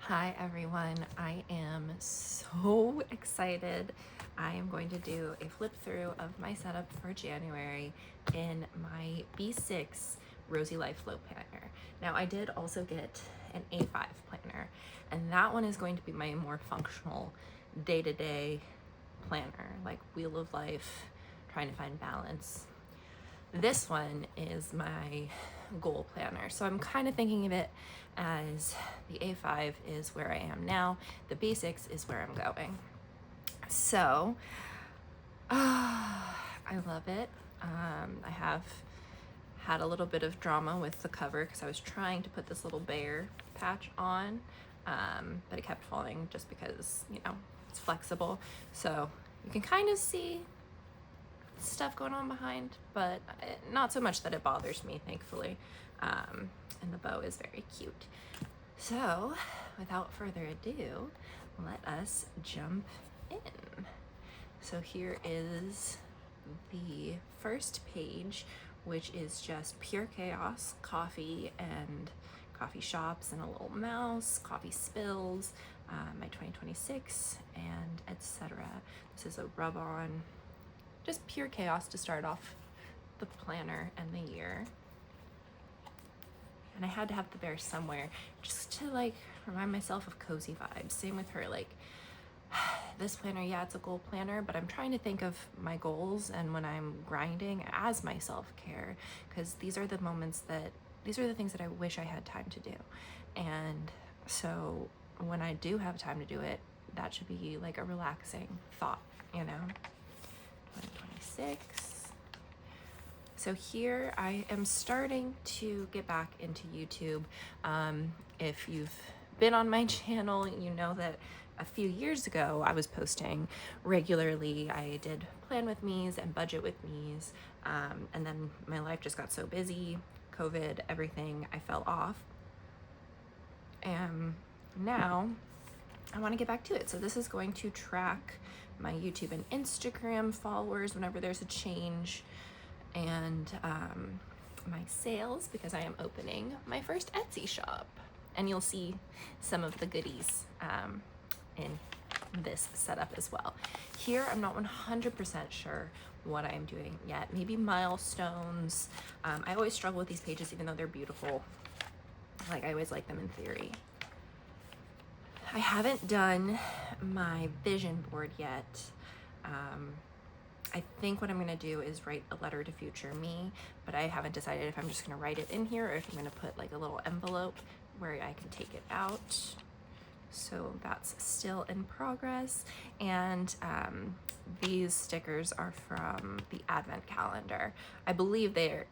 Hi everyone, I am so excited. I am going to do a flip through of my setup for January in my B6 Rosey Life Flow Planner. Now I did also get an A5 planner, and that one is going to be my more functional day-to-day planner, like Wheel of Life, trying to find balance. This one is my goal planner. So I'm kind of thinking of it as the A5 is where I am now, the B6 is where I'm going. So I love it. I have had a little bit of drama with the cover because I was trying to put this little bear patch on, but it kept falling just because, it's flexible. So you can kind of see stuff going on behind, but not so much that it bothers me, thankfully. And the bow is very cute. So without further ado, let us jump in. So here is the first page, which is just pure chaos, coffee and coffee shops and a little mouse, coffee spills, my 2026, and etc. This is a rub-on, just pure chaos to start off the planner and the year. And I had to have the bear somewhere just to remind myself of cozy vibes. Same with her, this planner, yeah, it's a goal planner, but I'm trying to think of my goals and when I'm grinding as my self-care, because these are the things that I wish I had time to do. And so when I do have time to do it, that should be like a relaxing thought, 2026. So here I am starting to get back into YouTube. If you've been on my channel, you know that a few years ago I was posting regularly. I did plan with me's and budget with me's, and then my life just got so busy, COVID, everything, I fell off. And now I want to get back to it. So this is going to track my YouTube and Instagram followers whenever there's a change, and my sales, because I am opening my first Etsy shop, and you'll see some of the goodies in this setup as well. Here I'm not 100% sure what I'm doing yet. Maybe milestones. I always struggle with these pages even though they're beautiful. I always like them in theory. I haven't done my vision board yet. I think what I'm going to do is write a letter to future me, but I haven't decided if I'm just going to write it in here or if I'm going to put a little envelope where I can take it out. So that's still in progress. And these stickers are from the Advent calendar. I believe they're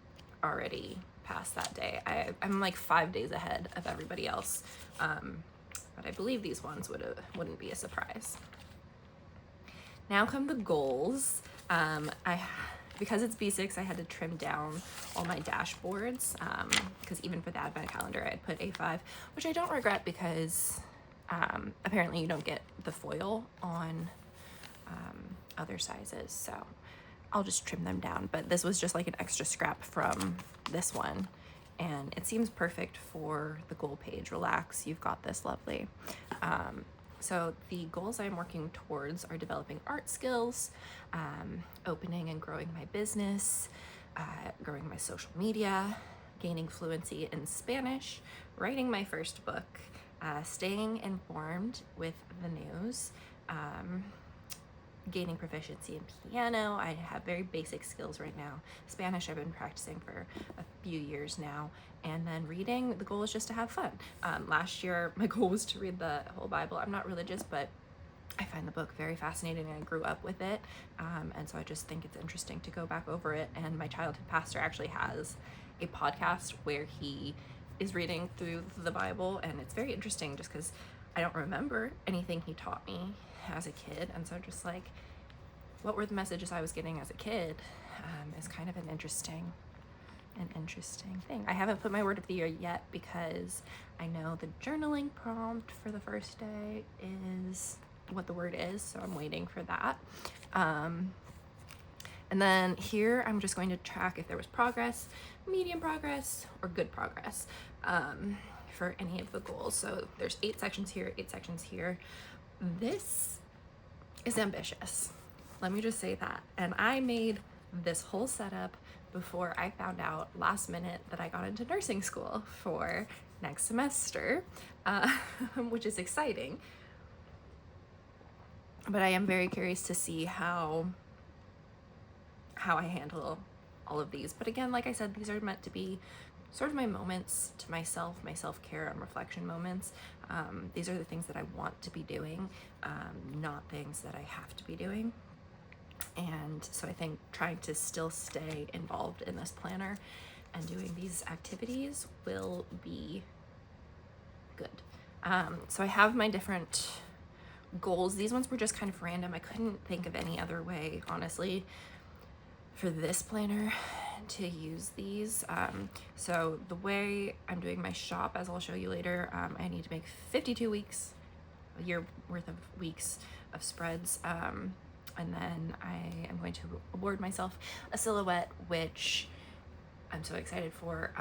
already past that day. I'm 5 days ahead of everybody else. But I believe these ones wouldn't be a surprise. Now come the goals. Because it's B6, I had to trim down all my dashboards, because even for the Advent calendar, I had put A5, which I don't regret because apparently you don't get the foil on other sizes, so I'll just trim them down. But this was just an extra scrap from this one, and it seems perfect for the goal page. Relax, you've got this, lovely. So the goals I'm working towards are developing art skills, opening and growing my business, growing my social media, gaining fluency in Spanish, writing my first book, staying informed with the news, gaining proficiency in piano. I have very basic skills right now. Spanish I've been practicing for a few years now. And then reading, the goal is just to have fun. Last year, my goal was to read the whole Bible. I'm not religious, but I find the book very fascinating and I grew up with it. And so I just think it's interesting to go back over it. And my childhood pastor actually has a podcast where he is reading through the Bible, and it's very interesting just because I don't remember anything he taught me as a kid, and so just what were the messages I was getting as a kid is kind of an interesting thing. I haven't put my word of the year yet because I know the journaling prompt for the first day is what the word is, so I'm waiting for that. And then here I'm just going to track if there was progress, medium progress, or good progress. for any of the goals. So there's 8 sections here, 8 sections here. This is ambitious. Let me just say that. And I made this whole setup before I found out last minute that I got into nursing school for next semester, which is exciting. But I am very curious to see how I handle all of these. But again, like I said, these are meant to be sort of my moments to myself, my self-care and reflection moments. These are the things that I want to be doing, not things that I have to be doing. And so I think trying to still stay involved in this planner and doing these activities will be good. So I have my different goals. These ones were just kind of random. I couldn't think of any other way, honestly, for this planner to use these. So the way I'm doing my shop, as I'll show you later, I need to make 52 weeks, a year worth of weeks of spreads. And then I am going to award myself a silhouette, which I'm so excited for.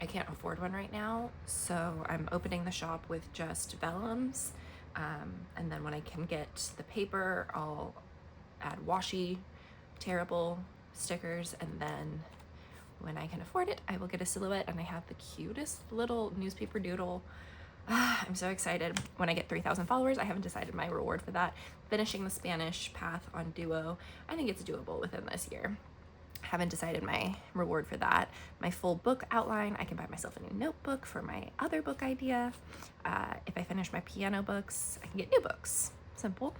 I can't afford one right now, so I'm opening the shop with just vellums. And then when I can get the paper, I'll add washi, tearable stickers, and then when I can afford it, I will get a silhouette. And I have the cutest little newspaper doodle. I'm so excited. When I get 3,000 followers, I haven't decided my reward for that. Finishing the Spanish path on Duo. I think it's doable within this year. Haven't decided my reward for that. My full book outline. I can buy myself a new notebook for my other book idea. If I finish my piano books, I can get new books. Simple.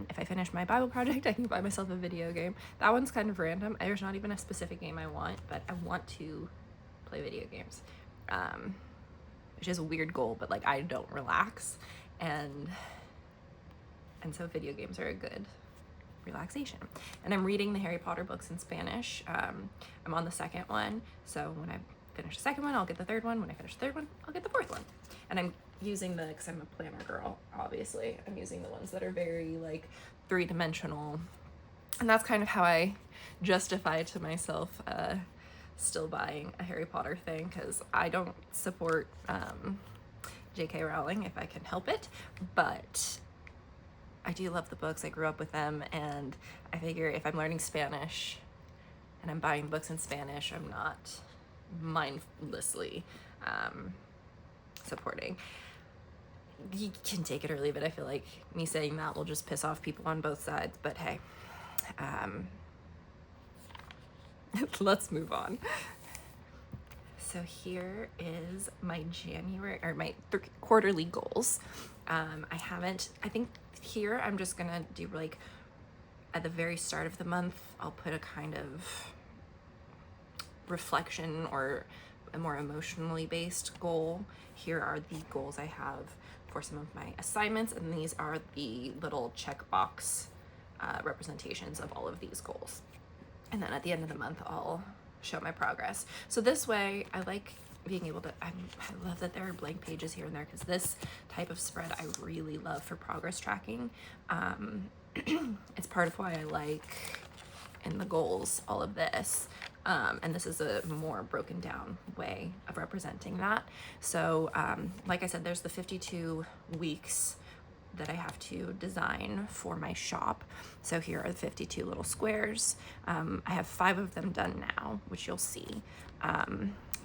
If I finish my Bible project, I can buy myself a video game. That one's kind of random. There's not even a specific game I want, but I want to play video games. Which is a weird goal, but like I don't relax, and so video games are a good relaxation. And I'm reading the Harry Potter books in Spanish. I'm on the second one, so when I finish the second one, I'll get the third one. When I finish the third one, I'll get the fourth one. And I'm using because I'm a planner girl, obviously, I'm using the ones that are very like 3-dimensional, and that's kind of how I justify to myself still buying a Harry Potter thing, because I don't support J.K. Rowling if I can help it, but I do love the books. I grew up with them, and I figure if I'm learning Spanish and I'm buying books in Spanish, I'm not mindlessly supporting. You can take it or leave it. I feel like me saying that will just piss off people on both sides, but hey, let's move on. So here is my January, or my quarterly goals. I think here I'm just gonna do like at the very start of the month, I'll put a kind of reflection or a more emotionally based goal. Here are the goals I have for some of my assignments, and these are the little checkbox representations of all of these goals. And then at the end of the month, I'll show my progress. So this way, I like being able to, I love that there are blank pages here and there, because this type of spread I really love for progress tracking. It's part of why I like in the goals all of this. And this is a more broken down way of representing that. So like I said, there's the 52 weeks that I have to design for my shop. So here are the 52 little squares. I have 5 of them done now, which you'll see.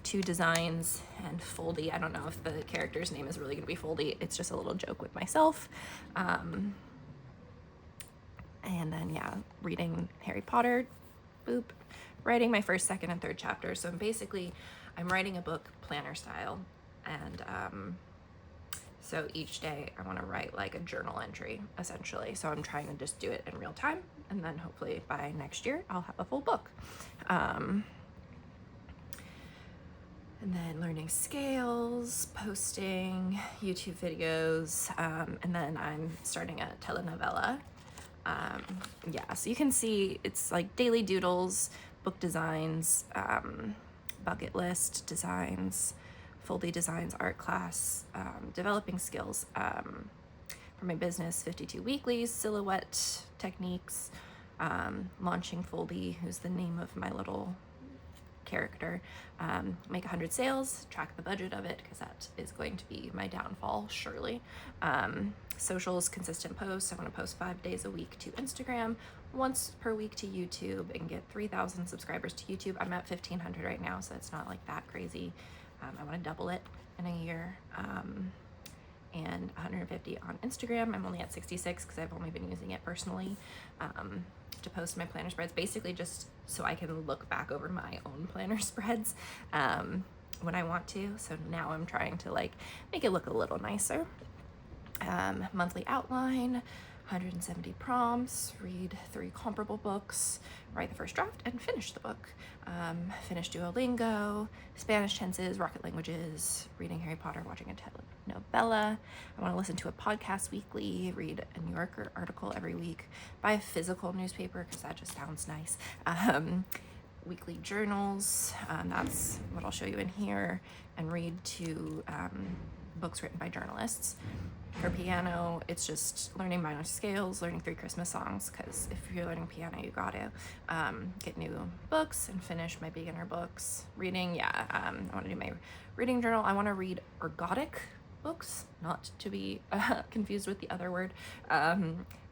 2 designs and Foldy. I don't know if the character's name is really gonna be Foldy. It's just a little joke with myself. And then yeah, reading Harry Potter, boop. Writing my first, second, and third chapters. So basically, I'm writing a book planner style, and so each day I want to write like a journal entry, essentially. So I'm trying to just do it in real time, and then hopefully by next year I'll have a full book. And then learning scales, posting YouTube videos, and then I'm starting a telenovela. Yeah, so you can see it's like daily doodles, book designs, bucket list designs, Foldy designs, art class, developing skills for my business, 52 weeklies, silhouette techniques, launching Foldy, who's the name of my little character. Make 100 sales, track the budget of it, because that is going to be my downfall, surely. Socials, consistent posts. I want to post 5 days a week to Instagram, once per week to YouTube, and get 3,000 subscribers to YouTube. I'm at 1,500 right now, so it's not like that crazy. I want to double it in a year. And 150 on Instagram. I'm only at 66 because I've only been using it personally to post my planner spreads, basically just so I can look back over my own planner spreads when I want to. So now I'm trying to like make it look a little nicer. Monthly outline, 170 prompts, read 3 comparable books, write the first draft, and finish the book. Finish Duolingo, Spanish tenses, rocket languages, reading Harry Potter, watching a telenovela. I want to listen to a podcast weekly, read a New Yorker article every week, buy a physical newspaper because that just sounds nice. Weekly journals, that's what I'll show you in here, and read 2 books written by journalists. For piano, it's just learning minor scales, learning 3 Christmas songs, because if you're learning piano, you gotta get new books and finish my beginner books. Reading, I want to do my reading journal. I want to read ergodic books, not to be confused with the other word.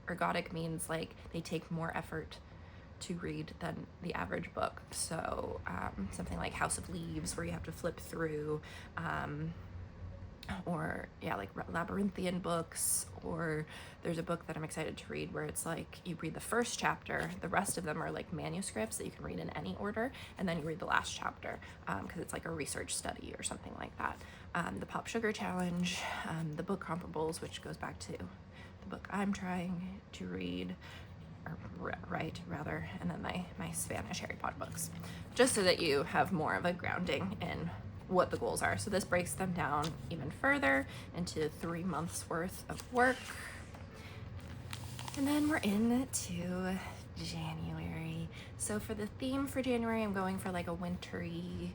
Ergodic means like they take more effort to read than the average book. So something like House of Leaves, where you have to flip through, or like labyrinthian books, or there's a book that I'm excited to read where it's like you read the first chapter, the rest of them are like manuscripts that you can read in any order, and then you read the last chapter because it's like a research study or something like that. The Pop Sugar Challenge, the book comparables, which goes back to the book I'm trying to read, or write rather, and then my Spanish Harry Potter books, just so that you have more of a grounding in what the goals are. So this breaks them down even further into 3 months worth of work. And then we're into January. So for the theme for January, I'm going for like a wintry,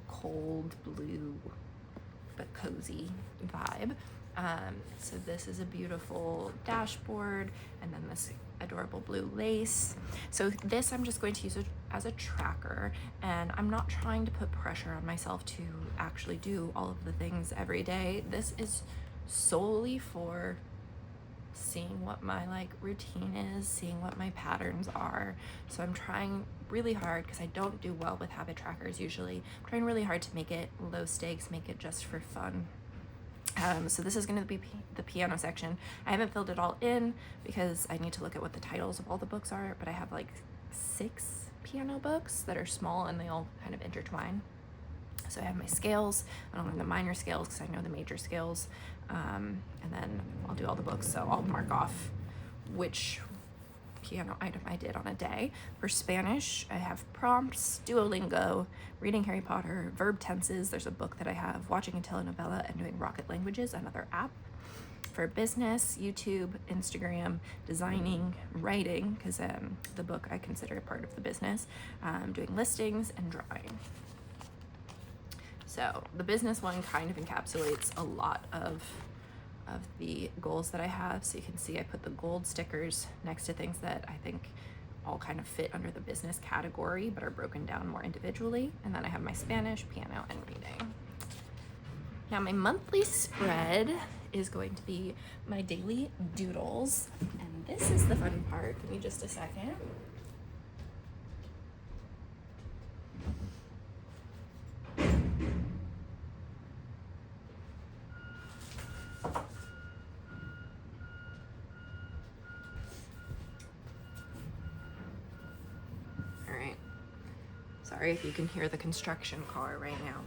cold blue, but cozy vibe. So this is a beautiful dashboard, and then this adorable blue lace. So this I'm just going to use it as a tracker, and I'm not trying to put pressure on myself to actually do all of the things every day. This is solely for seeing what my like routine is, seeing what my patterns are. So I'm trying really hard, because I don't do well with habit trackers usually. I'm trying really hard to make it low stakes, make it just for fun. So this is going to be the piano section. I haven't filled it all in because I need to look at what the titles of all the books are, but I have like 6 piano books that are small and they all kind of intertwine. So I have my scales. I don't learn the minor scales because I know the major scales. And then I'll do all the books. So I'll mark off which piano item I did on a day. For Spanish, I have prompts, Duolingo, reading Harry Potter, verb tenses. There's a book that I have, watching a telenovela, and doing rocket languages, another app. For business, YouTube, Instagram, designing, writing, because the book I consider a part of the business, doing listings, and drawing. So the business one kind of encapsulates a lot of the goals that I have. So you can see I put the gold stickers next to things that I think all kind of fit under the business category but are broken down more individually. And then I have my Spanish, piano, and reading. Now my monthly spread is going to be my daily doodles, and this is the fun part. Give me just a second. Sorry if you can hear the construction car right now.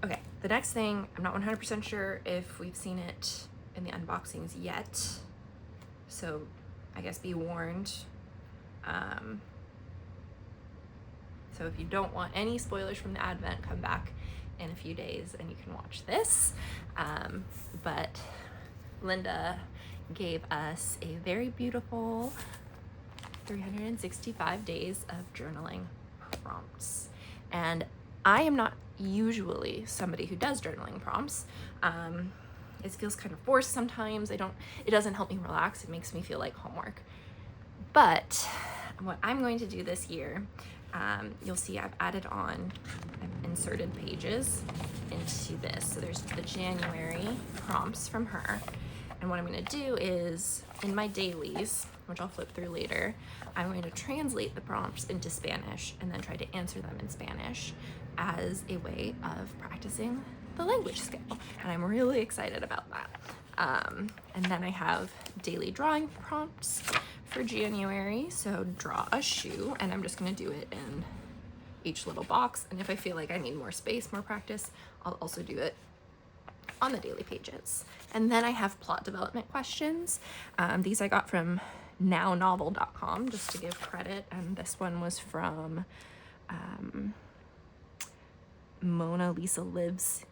Okay, the next thing, I'm not 100% sure if we've seen it in the unboxings yet, so I guess be warned. So if you don't want any spoilers from the Advent, come back in a few days and you can watch this. But Linda gave us a very beautiful 365 days of journaling prompts, and I am not usually somebody who does journaling prompts. It feels kind of forced sometimes. It doesn't help me relax. It makes me feel like homework. But what I'm going to do this year, you'll see I've inserted pages into this. So there's the January prompts from her. And what I'm going to do is, in my dailies, which I'll flip through later, I'm going to translate the prompts into Spanish and then try to answer them in Spanish as a way of practicing the language skill. And I'm really excited about that. And then I have daily drawing prompts for January. So draw a shoe, and I'm just going to do it in each little box. And if I feel like I need more space, more practice, I'll also do it on the daily pages. And then I have plot development questions. These I got from nownovel.com, just to give credit. And this one was from Mona Lisa Lives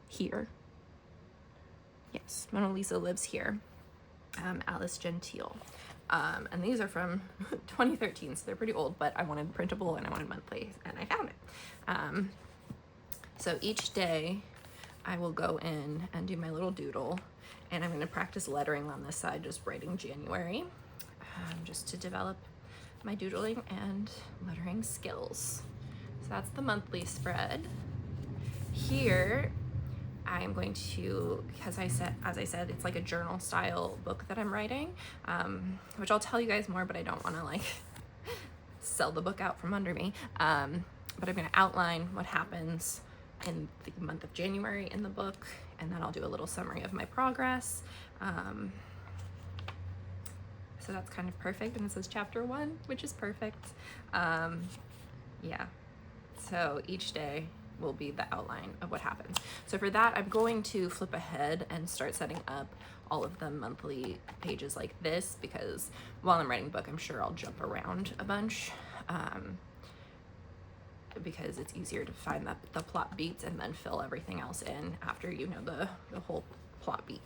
Here. Yes, Mona Lisa Lives Here. Alice Gentile. And these are from 2013, so they're pretty old, but I wanted printable and I wanted monthly, and I found it. So each day I will go in and do my little doodle, and I'm going to practice lettering on this side, just writing January, just to develop my doodling and lettering skills. So that's the monthly spread. Here I am going to, because as I said, it's like a journal style book that I'm writing, which I'll tell you guys more, but I don't want to like sell the book out from under me. But I'm going to outline what happens in the month of January in the book, and then I'll do a little summary of my progress. So that's kind of perfect, and it says chapter 1, which is perfect. Yeah, so each day will be the outline of what happens. So for that, I'm going to flip ahead and start setting up all of the monthly pages like this, because while I'm writing the book, I'm sure I'll jump around a bunch, because it's easier to find the plot beats and then fill everything else in after you know the whole plot beat.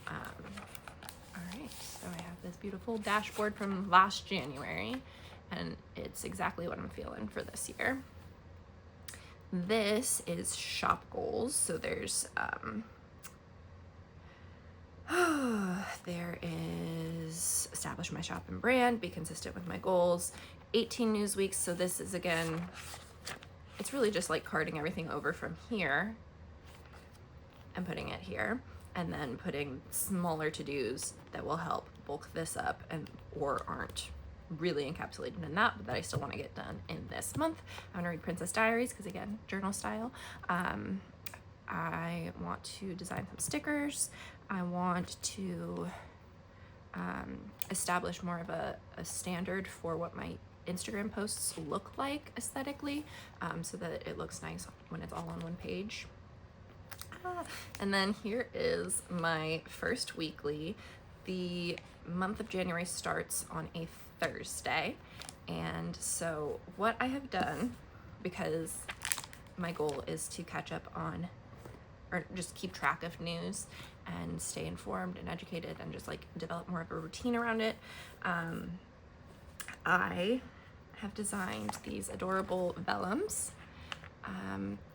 All right, so I have this beautiful dashboard from last January, and it's exactly what I'm feeling for this year. This is shop goals. So there's there is establish my shop and brand, be consistent with my goals, 18 news weeks. So this is, again, it's really just like carting everything over from here and putting it here, and then putting smaller to-dos that will help bulk this up and or aren't really encapsulated in that, but that I still want to get done in this month. I'm gonna read Princess Diaries because, again, journal style. I want to design some stickers. I want to establish more of a standard for what my Instagram posts look like aesthetically, so that it looks nice when it's all on one page. And then here is my first weekly. The month of January starts on a Thursday, and so what I have done, because my goal is to catch up on, or just keep track of news and stay informed and educated and just like develop more of a routine around it, I have designed these adorable vellums,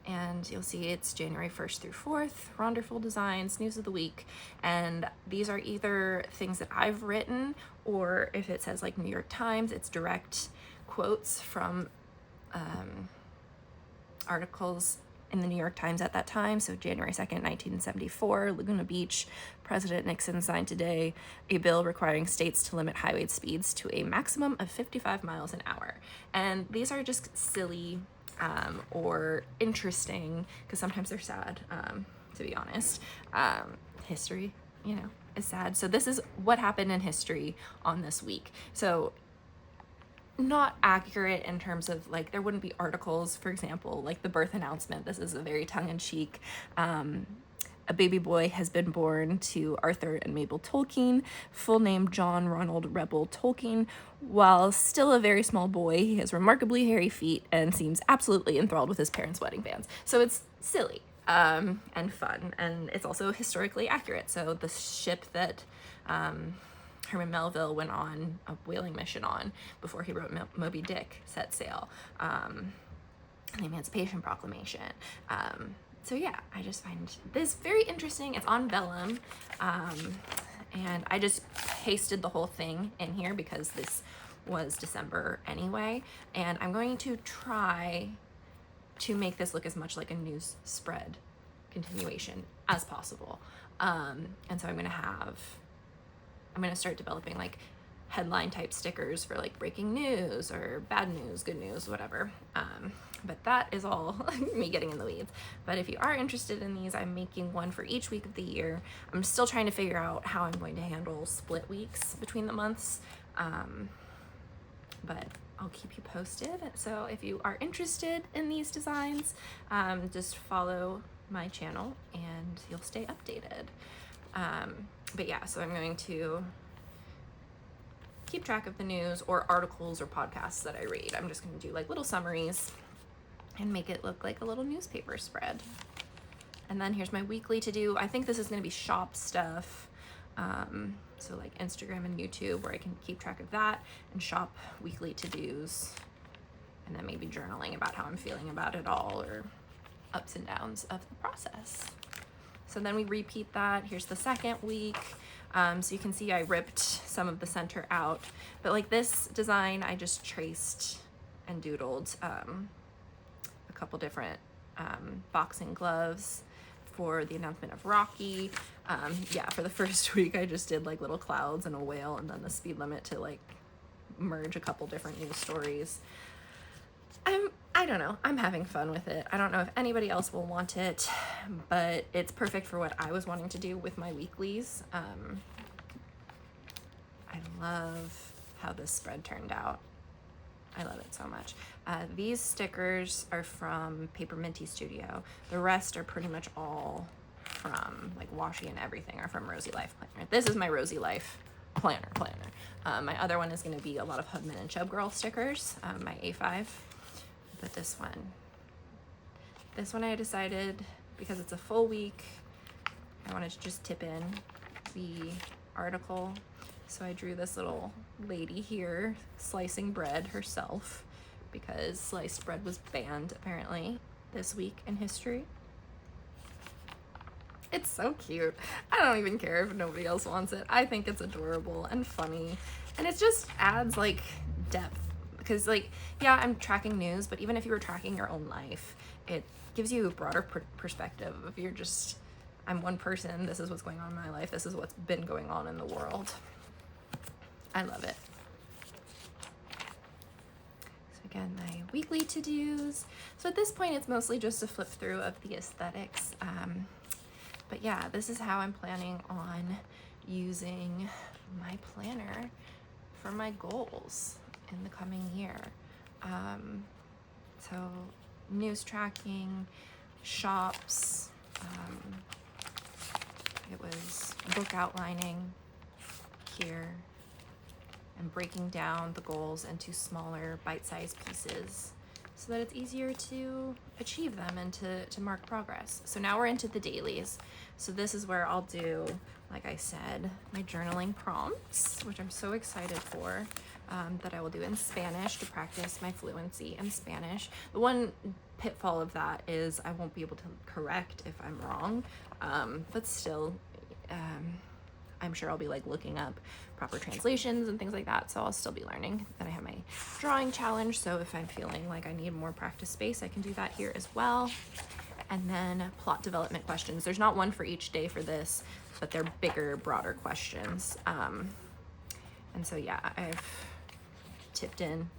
and you'll see it's January 1st through 4th, wonderful designs, news of the week, and these are either things that I've written, or if it says like New York Times, it's direct quotes from articles in the New York Times at that time. So January 2nd, 1974, Laguna Beach, President Nixon signed today a bill requiring states to limit highway speeds to a maximum of 55 miles an hour. And these are just silly or interesting, because sometimes they're sad, to be honest. History, you know, is sad. So this is what happened in history on this week. So not accurate in terms of like, there wouldn't be articles, for example, like the birth announcement. This is a very tongue-in-cheek, a baby boy has been born to Arthur and Mabel Tolkien, full name John Ronald Rebel Tolkien. While still a very small boy, he has remarkably hairy feet and seems absolutely enthralled with his parents' wedding bands. So it's silly and fun, and it's also historically accurate. So the ship that Herman Melville went on a whaling mission on before he wrote Moby Dick set sail, the Emancipation Proclamation. So yeah, I just find this very interesting. It's on vellum, and I just pasted the whole thing in here because this was December anyway, and I'm going to try to make this look as much like a news spread continuation as possible. And so I'm gonna start developing like headline type stickers for like breaking news or bad news, good news, whatever. But that is all me getting in the weeds. But if you are interested in these, I'm making one for each week of the year. I'm still trying to figure out how I'm going to handle split weeks between the months. But I'll keep you posted. So if you are interested in these designs, just follow my channel and you'll stay updated. But yeah, so I'm going to keep track of the news or articles or podcasts that I read. I'm just going to do like little summaries and make it look like a little newspaper spread. And then here's my weekly to do. I think this is going to be shop stuff. So like Instagram and YouTube, where I can keep track of that, and shop weekly to-dos, and then maybe journaling about how I'm feeling about it all, or ups and downs of the process. So then we repeat that. Here's the second week. So you can see I ripped some of the center out, but like this design, I just traced and doodled a couple different boxing gloves for the announcement of Rocky. Yeah, for the first week, I just did like little clouds and a whale, and then the speed limit to like merge a couple different news stories. I don't know, I'm having fun with it. I don't know if anybody else will want it, but it's perfect for what I was wanting to do with my weeklies. I love how this spread turned out. I love it so much. These stickers are from Paper Minty Studio. The rest are pretty much all from like washi, and everything are from Rosey Life Planner. This is my Rosey Life planner. My other one is going to be a lot of Hubman and Chub Girl stickers, my A5. But this one I decided, because it's a full week, I wanted to just tip in the article. So I drew this little lady here slicing bread herself, because sliced bread was banned apparently this week in history. It's so cute. I don't even care if nobody else wants it. I think it's adorable and funny, and it just adds like depth, because like, yeah, I'm tracking news, but even if you were tracking your own life, it gives you a broader perspective. If you're just, I'm one person, this is what's going on in my life, this is what's been going on in the world. I love it. So again, my weekly to-dos. So at this point, it's mostly just a flip through of the aesthetics. But yeah, this is how I'm planning on using my planner for my goals in the coming year. So news tracking, shops, it was book outlining here, and breaking down the goals into smaller bite-sized pieces so that it's easier to achieve them and to mark progress. So now we're into the dailies. So this is where I'll do, like I said, my journaling prompts, which I'm so excited for, that I will do in Spanish to practice my fluency in Spanish. The one pitfall of that is I won't be able to correct if I'm wrong, but still, I'm sure I'll be like looking up proper translations and things like that, so I'll still be learning. Then I have my drawing challenge, so if I'm feeling like I need more practice space, I can do that here as well. And then plot development questions. There's not one for each day for this, but they're bigger, broader questions. And so yeah, I've tipped in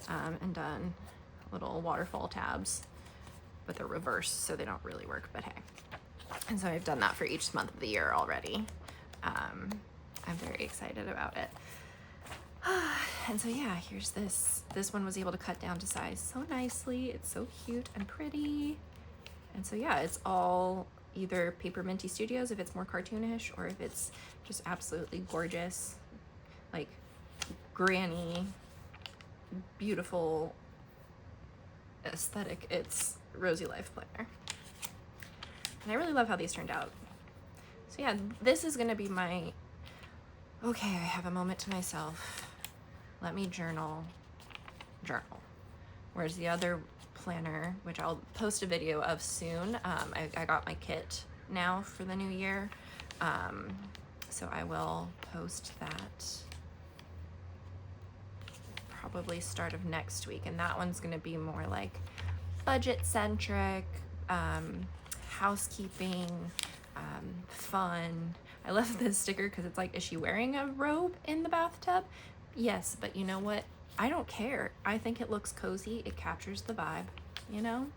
and done little waterfall tabs, but they're reversed, so they don't really work, but hey. And so I've done that for each month of the year already. I'm very excited about it. And so yeah, here's this. This one was able to cut down to size so nicely. It's so cute and pretty. And so yeah, it's all either Paper Minty Studios if it's more cartoonish, or if it's just absolutely gorgeous, like granny, beautiful aesthetic, it's Rosey Life Planner. And I really love how these turned out. So yeah, this is gonna be my, okay, I have a moment to myself. Let me journal. Whereas the other planner, which I'll post a video of soon, I got my kit now for the new year. So I will post that probably start of next week, and that one's gonna be more like budget centric, housekeeping, fun. I love this sticker because it's like, is she wearing a robe in the bathtub? Yes, but you know what? I don't care. I think it looks cozy. It captures the vibe, you know?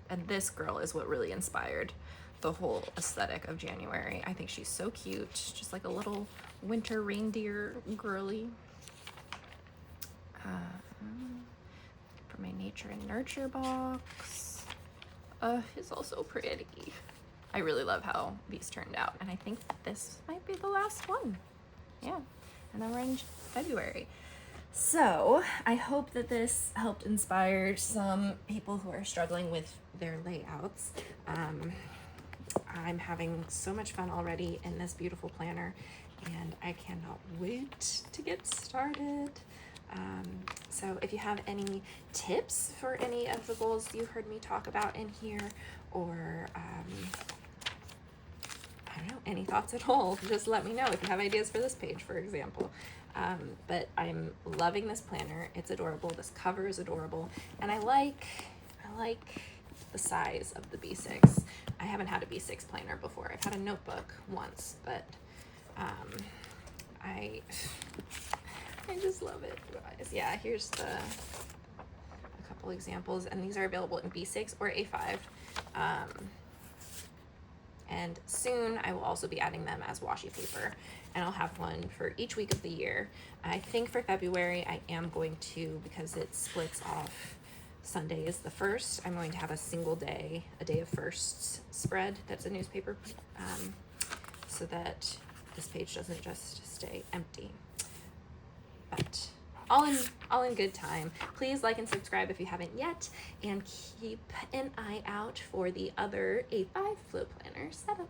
And this girl is what really inspired the whole aesthetic of January. I think she's so cute, just like a little winter reindeer girly. For my nature and nurture box. It's also pretty. I really love how these turned out, and I think this might be the last one. Yeah, and then we're in February. So I hope that this helped inspire some people who are struggling with their layouts. I'm having so much fun already in this beautiful planner, and I cannot wait to get started. So if you have any tips for any of the goals you heard me talk about in here, or I don't know, any thoughts at all, just let me know if you have ideas for this page, for example. But I'm loving this planner. It's adorable. This cover is adorable, and I like the size of the B6. I haven't had a B6 planner before. I've had a notebook once, but I just love it, guys. Yeah, here's a couple examples, and these are available in B6 or A5. And soon I will also be adding them as washi paper, and I'll have one for each week of the year. I think for February I am going to, because it splits off, Sunday is the 1st, I'm going to have a single day, a day of firsts spread that's a newspaper, so that this page doesn't just stay empty. But all in good time. Please like and subscribe if you haven't yet, and keep an eye out for the other A5 flow planner setup.